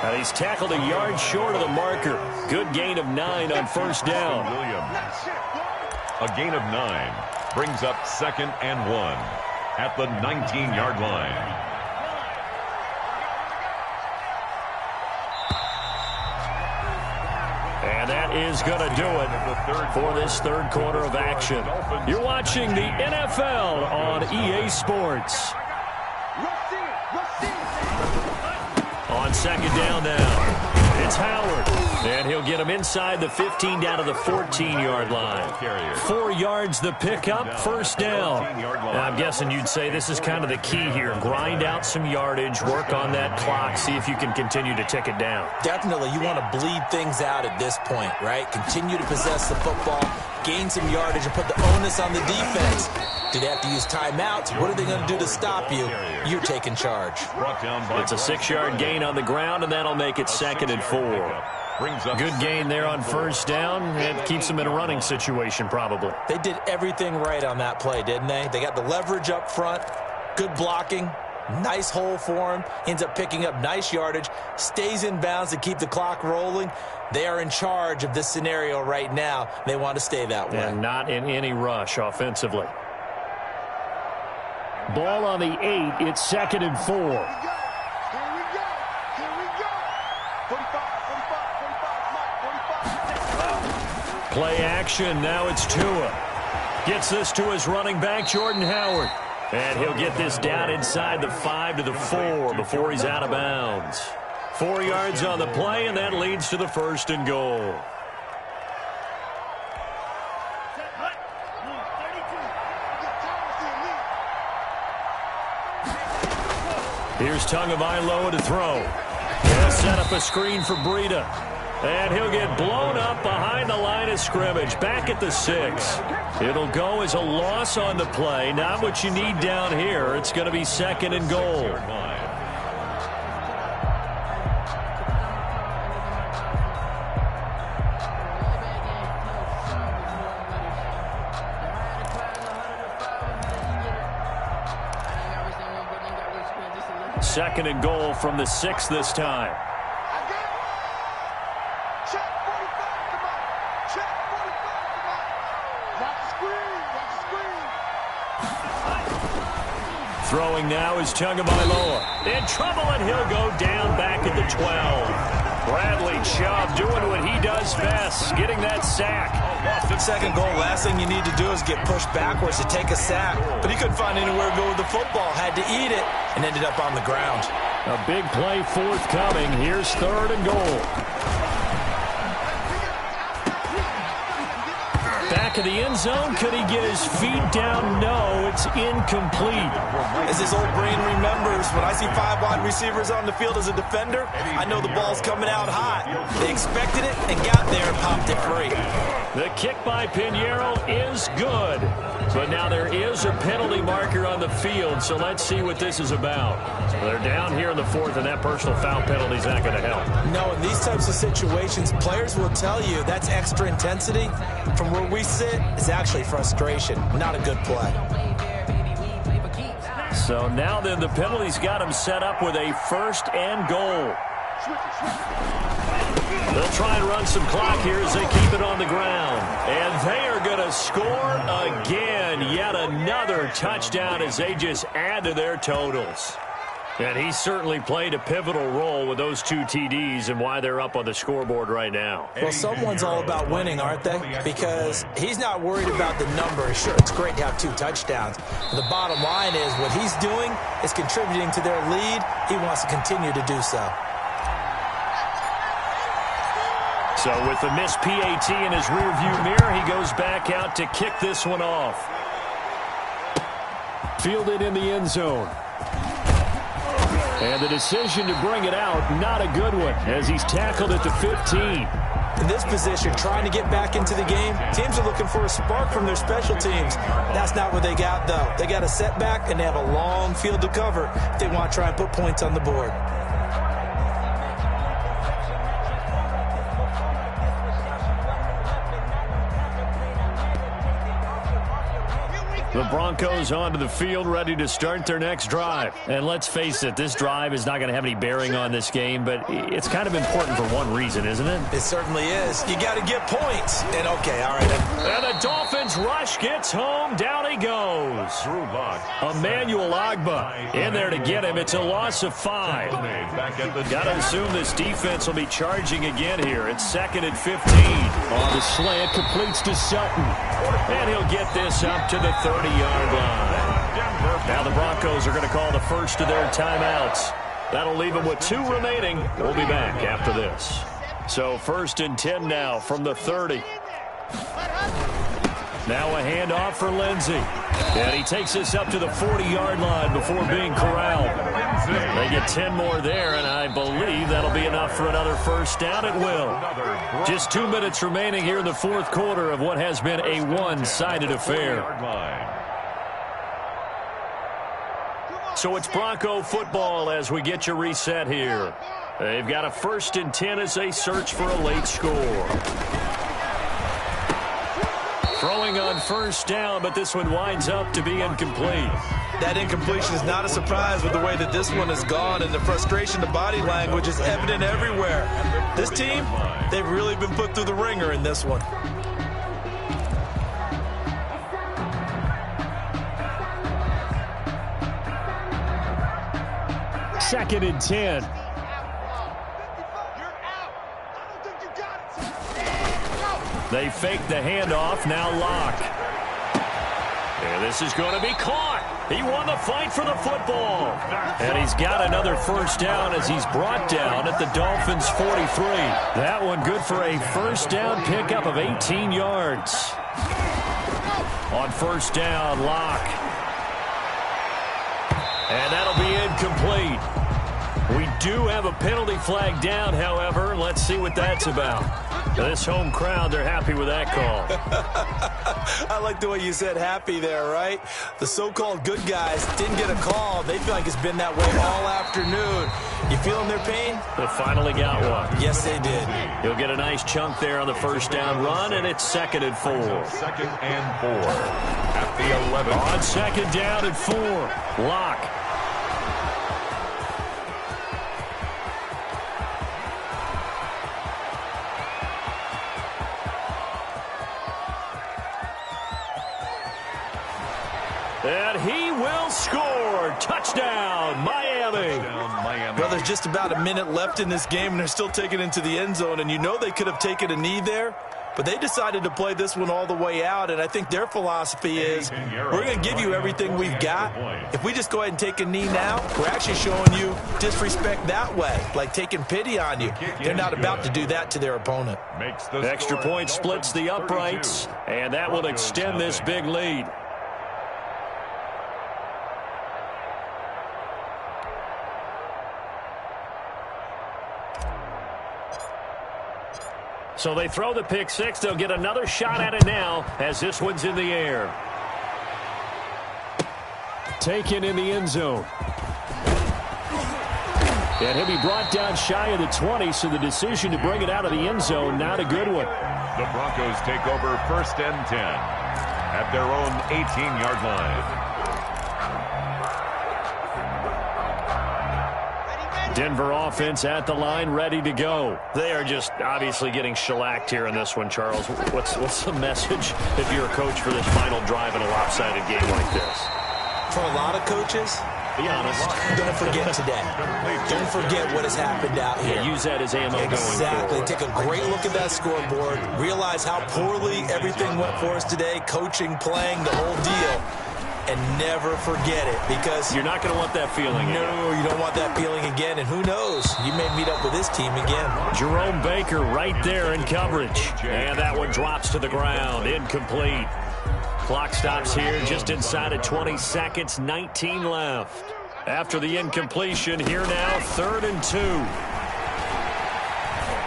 Speaker 12: And he's tackled a yard short of the marker. Good gain of 9 on 1st down.
Speaker 13: Williams. A gain of 9 brings up 2nd and 1 at the 19-yard line.
Speaker 12: And that is going to do it for this 3rd quarter of action. You're watching the NFL on EA Sports. On 2nd down now, it's Howard. And And he'll get him inside the 15 down to the 14-yard line. 4 yards the pickup, first down. Now, I'm guessing you'd say this is kind of the key here. Grind out some yardage, work on that clock, see if you can continue to tick it down.
Speaker 14: Definitely. You want to bleed things out at this point, right? Continue to possess the football, gain some yardage, and put the onus on the defense. Do they have to use timeouts? What are they going to do to stop you? You're taking charge.
Speaker 12: It's a 6-yard gain on the ground, and that'll make it 2nd and 4. Good gain there on first down. It keeps them in a running situation, probably.
Speaker 14: They did everything right on that play, didn't they? They got the leverage up front, good blocking, nice hole for him, ends up picking up nice yardage, stays in bounds to keep the clock rolling. They are in charge of this scenario right now. They want to stay that way.
Speaker 12: And not in any rush offensively. Ball on the 8. It's 2nd and 4.
Speaker 10: Here we go.
Speaker 12: Play action. Now it's Tua. Gets this to his running back, Jordan Howard. And he'll get this down inside the 5 to the 4 before he's out of bounds. 4 yards on the play, and that leads to the 1st and goal. Here's Tagovailoa to throw. He'll set up a screen for Breida. And he'll get blown up behind the line of scrimmage, back at the 6. It'll go as a loss on the play. Not what you need down here. It's going to be 2nd and goal. Second and goal from the 6 this time. Throwing now is Tagovailoa. In trouble, and he'll go down back at the 12. Bradley Chubb doing what he does best, getting that sack.
Speaker 14: 2nd goal, last thing you need to do is get pushed backwards to take a sack. But he couldn't find anywhere to go with the football. Had to eat it and ended up on the ground.
Speaker 12: A big play forthcoming. Here's 3rd and goal. Back of the end zone. Could he get his feet down? No, it's incomplete.
Speaker 14: As his old brain remembers, when I see 5 wide receivers on the field as a defender, I know the ball's coming out hot. They expected it and got there and popped it free.
Speaker 12: The kick by Pinheiro is good. But now there is a penalty marker on the field, so let's see what this is about. They're down here in the 4th, and that personal foul penalty is not going to help.
Speaker 14: No, in these types of situations, players will tell you that's extra intensity. From where we sit, it's actually frustration, not a good play.
Speaker 12: So now then, the penalty's got him set up with a 1st and goal. They'll try and run some clock here as they keep it on the ground. And they are going to score again. Yet another touchdown as they just add to their totals. And he certainly played a pivotal role with those 2 TDs and why they're up on the scoreboard right now.
Speaker 14: Well, someone's all about winning, aren't they? Because he's not worried about the number. Sure, it's great to have 2 touchdowns. But the bottom line is what he's doing is contributing to their lead. He wants to continue to do so.
Speaker 12: So with the missed PAT in his rearview mirror, he goes back out to kick this one off. Fielded in the end zone. And the decision to bring it out, not a good one, as he's tackled at the 15.
Speaker 14: In this position, trying to get back into the game, teams are looking for a spark from their special teams. That's not what they got, though. They got a setback, and they have a long field to cover if they want to try and put points on the board.
Speaker 12: The Broncos onto the field, ready to start their next drive. And let's face it, this drive is not going to have any bearing on this game, but it's kind of important for one reason, isn't it?
Speaker 14: It certainly is. You got to get points. And okay, all right.
Speaker 12: And the Dolphins rush gets home. Down he goes. Emmanuel Ogbah in there to get him. It's a loss of 5. Got to assume this defense will be charging again here. It's 2nd and 15. On the slant, completes to Sutton. And he'll get this up to the 30-yard line. Now the Broncos are going to call the first of their timeouts. That'll leave them with 2 remaining. We'll be back after this. So 1st and 10 now from the 30. Now a handoff for Lindsey. And he takes this up to the 40-yard line before being corralled. They get 10 more there, and I believe that'll be enough for another first down. It will. Just 2 minutes remaining here in the fourth quarter of what has been a one-sided affair. So it's Bronco football as we get you reset here. They've got a 1st and 10 as they search for a late score. Throwing on first down, but this one winds up to be incomplete.
Speaker 14: That incompletion is not a surprise with the way that this one has gone, and the frustration, the body language is evident everywhere. This team, they've really been put through the ringer in this one.
Speaker 12: Second and 10. They fake the handoff, now Locke. And this is going to be caught. He won the fight for the football. And he's got another first down as he's brought down at the Dolphins' 43. That one good for a first down pickup of 18 yards. On first down, Locke. And that'll be incomplete. We do have a penalty flag down, however. Let's see what that's about. This home crowd, they're happy with that call.
Speaker 14: I like the way you said happy there, right? The so-called good guys didn't get a call. They feel like it's been that way all afternoon. You feeling their pain?
Speaker 12: They finally got one.
Speaker 14: Yes, they did.
Speaker 12: He'll get a nice chunk there on the first down run, and it's 2nd and 4.
Speaker 13: 2nd and 4 at the 11.
Speaker 12: On 2nd down and 4, Locke. And he will score. Touchdown, Miami.
Speaker 14: Well, there's just about a minute left in this game, and they're still taking it into the end zone. And you know they could have taken a knee there, but they decided to play this one all the way out. And I think their philosophy is, we're going to give you everything we've got. If we just go ahead and take a knee now, we're actually showing you disrespect that way, like taking pity on you. They're not about to do that to their opponent.
Speaker 12: Extra point splits the uprights, and that will extend this big lead. So they throw the pick six. They'll get another shot at it now as this one's in the air. Taken in the end zone. And he'll be brought down shy of the 20, so the decision to bring it out of the end zone, not a good one.
Speaker 13: The Broncos take over 1st and 10 at their own 18-yard line.
Speaker 12: Denver offense at the line, ready to go. They are just obviously getting shellacked here in this one, Charles. What's the message if you're a coach for this final drive in a lopsided game like this?
Speaker 14: For a lot of coaches,
Speaker 12: be honest,
Speaker 14: don't forget today. Don't forget what has happened out here.
Speaker 12: Yeah, use that as ammo going forward.
Speaker 14: Exactly. Take a great look at that scoreboard. Realize how poorly everything went for us today. Coaching, playing, the whole deal. And never forget it, because
Speaker 12: you're not going to want that feeling again.
Speaker 14: No, you don't want that feeling again. And who knows? You may meet up with this team again.
Speaker 12: Jerome Baker right there in coverage. And that one drops to the ground. Incomplete. Clock stops here just inside of 20 seconds. 19 left. After the incompletion, here now, 3rd and 2.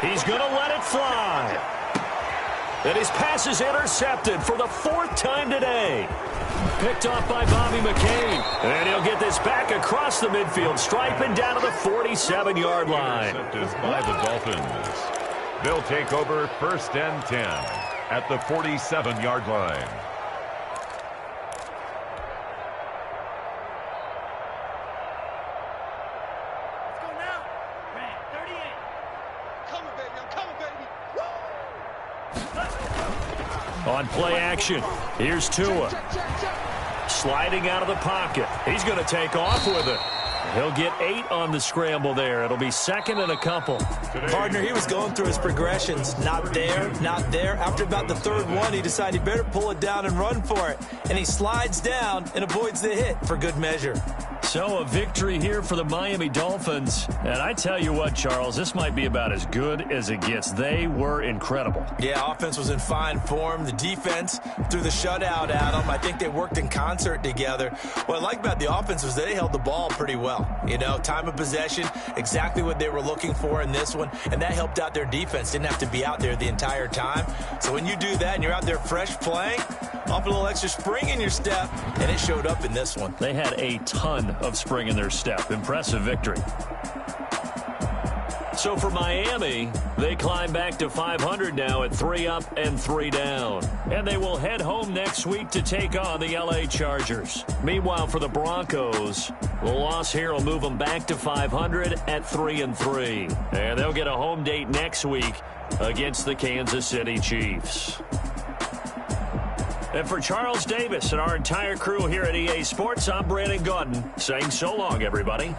Speaker 12: He's going to let it fly. And his pass is intercepted for the 4th time today. Picked off by Bobby McCain. And he'll get this back across the midfield, striping down to the 47-yard line.
Speaker 13: Intercepted by the Dolphins. They'll take over 1st and 10 at the 47-yard line.
Speaker 12: On play action, here's Tua. Sliding out of the pocket. He's going to take off with it. He'll get 8 on the scramble there. It'll be 2nd and a couple.
Speaker 14: Partner, he was going through his progressions. Not there, not there. After about the 3rd one, he decided he better pull it down and run for it. And he slides down and avoids the hit for good measure.
Speaker 12: So a victory here for the Miami Dolphins. And I tell you what, Charles, this might be about as good as it gets. They were incredible.
Speaker 14: Yeah, offense was in fine form. The defense threw the shutout at them. I think they worked in concert together. What I like about the offense was they held the ball pretty well. You know, time of possession, exactly what they were looking for in this one. And that helped out their defense. Didn't have to be out there the entire time. So when you do that and you're out there fresh playing, off a little extra spring in your step, and it showed up in this one.
Speaker 12: They had a ton of spring in their step. Impressive victory. So for Miami, they climb back to 500 now at 3 up and 3 down. And they will head home next week to take on the LA Chargers. Meanwhile, for the Broncos, the loss here will move them back to 500 at 3 and 3. And they'll get a home date next week against the Kansas City Chiefs. And for Charles Davis and our entire crew here at EA Sports, I'm Brandon Gaudin saying so long, everybody.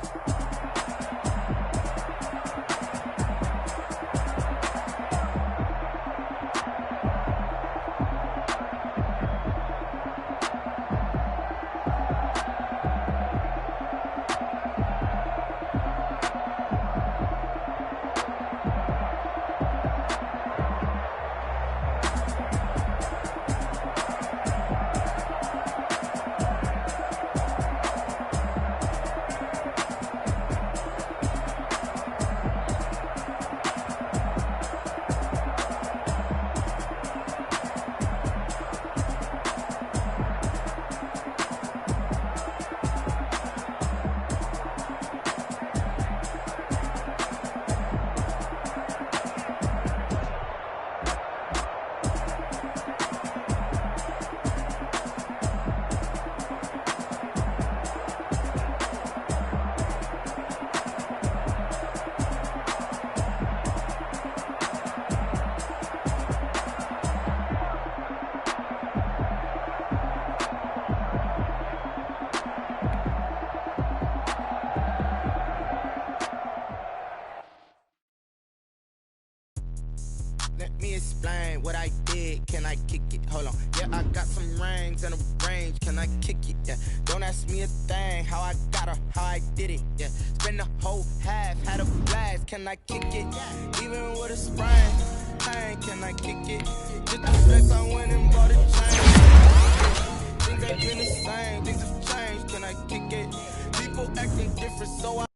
Speaker 4: Let me explain what I did. Can I kick it? Hold on. Yeah, I got some rings and a range. Can I kick it? Yeah. Don't ask me a thing. How I got her, how I did it. Yeah. Spend the whole half, had a blast. Can I kick it? Even with a sprain. Hey, can I kick it? Just the flex, I went and bought a chain. Things ain't been the same. Things have changed. Can I kick it? People acting different, so I